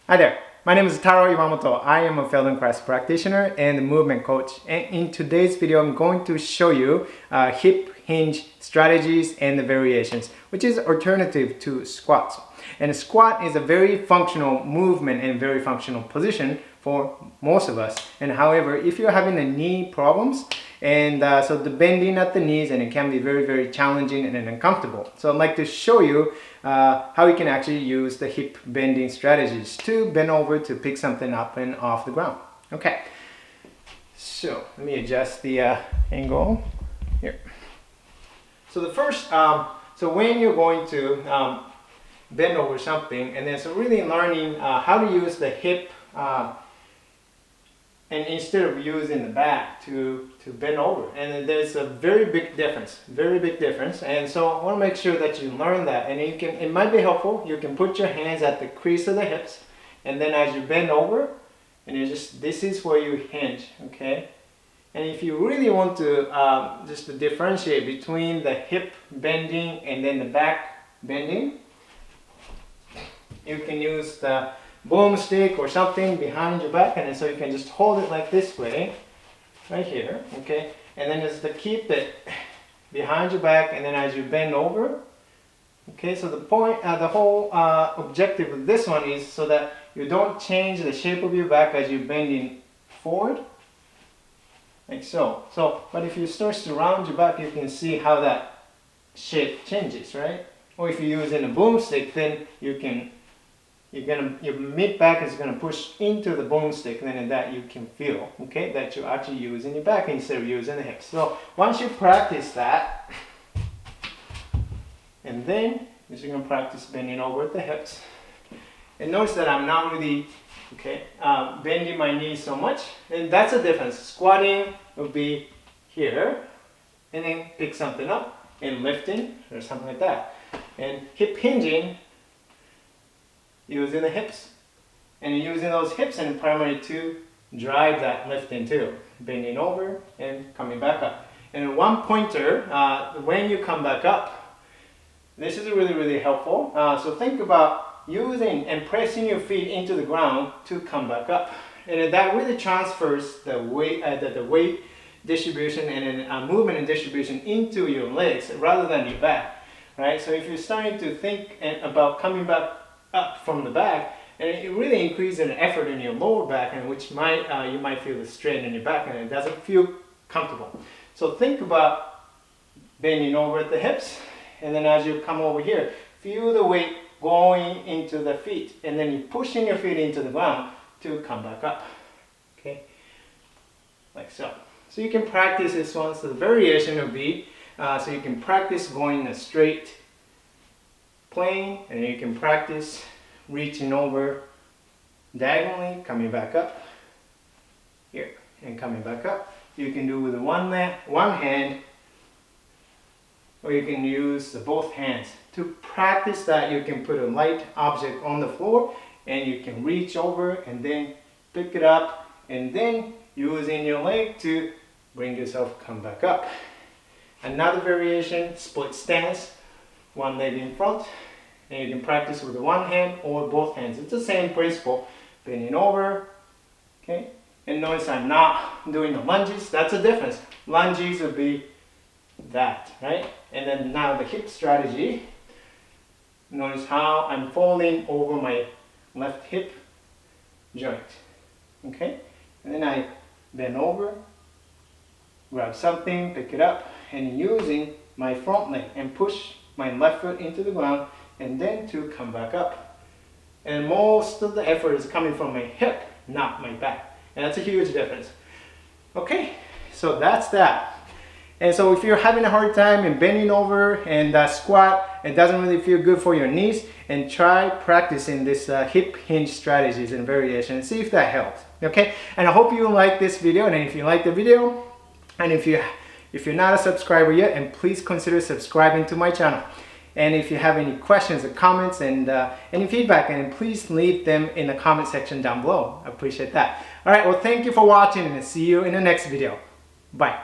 Hi there, my name is Taro Iwamoto. I am a Feldenkrais practitioner and movement coach. And in today's video, I'm going to show you hip hinge strategies and the variations, which is alternative to squats. And a squat is a very functional movement and very functional position for most of us. And however, if you're having a knee problems, and so the bending at the knees, and it can be very challenging and uncomfortable. So I'd like to show you how you can actually use the hip bending strategies to bend over to pick something up and off the ground. Okay, so let me adjust the angle here. So the first, so when you're going to bend over something, and then so really learning how to use the hip and instead of using the back to bend over, and there's a very big difference, and so I want to make sure that you learn that, and you can, it might be helpful, you can put your hands at the crease of the hips, and then as you bend over, and you just, this is where you hinge, okay? And if you really want to just to differentiate between the hip bending and then the back bending, you can use the boomstick or something behind your back, and then so you can just hold it like this way, right here, okay? And then just to keep it behind your back, and then as you bend over, okay? So the point, the whole objective of this one is so that you don't change the shape of your back as you're bending forward, like so. But if you start to round your back, you can see how that shape changes, right? Or if you're using a boomstick, then you can, your mid back is gonna push into the boomstick, and then that you can feel, okay, that you're actually using your back instead of using the hips. So once you practice that, and then you're just gonna practice bending over at the hips. And notice that I'm not really, okay, bending my knees so much, and that's a difference. Squatting would be here, and then pick something up, and lifting, or something like that. And hip hinging, using the hips, and using those hips and primarily to drive that lifting too, bending over and coming back up. And one pointer, when you come back up, this is really helpful. So think about using and pressing your feet into the ground to come back up, and that really transfers the weight, the weight distribution and then movement and distribution into your legs rather than your back, right? So if you're starting to think about coming back up from the back, and it really increases an effort in your lower back, and which might you might feel the strain in your back, and it doesn't feel comfortable. So think about bending over at the hips, and then as you come over here, feel the weight going into the feet, and then you pushing your feet into the ground to come back up, okay, like so. So you can practice this one. So the variation will be, so you can practice going in a straight plane, and you can practice reaching over diagonally, coming back up here and coming back up. You can do with one hand, or you can use both hands. To practice that, you can put a light object on the floor, and you can reach over and then pick it up, and then using your leg to bring yourself come back up. Another variation, split stance, one leg in front, and you can practice with one hand or both hands. It's the same principle, bending over, okay? And notice I'm not doing the lunges. That's a difference. Lunges would be that, right? And then now the hip strategy, notice how I'm folding over my left hip joint, okay? And then I bend over, grab something, pick it up, and using my front leg and push my left foot into the ground, and then to come back up. And most of the effort is coming from my hip, not my back. And that's a huge difference. Okay, so that's that. And so if you're having a hard time in bending over and squat, it doesn't really feel good for your knees, and try practicing this hip hinge strategies and variation and see if that helps. Okay, and I hope you like this video, and if you like the video, and if you're not a subscriber yet, and please consider subscribing to my channel. And if you have any questions or comments and any feedback, and please leave them in the comment section down below. I appreciate that. All right, well, thank you for watching, and see you in the next video. Bye.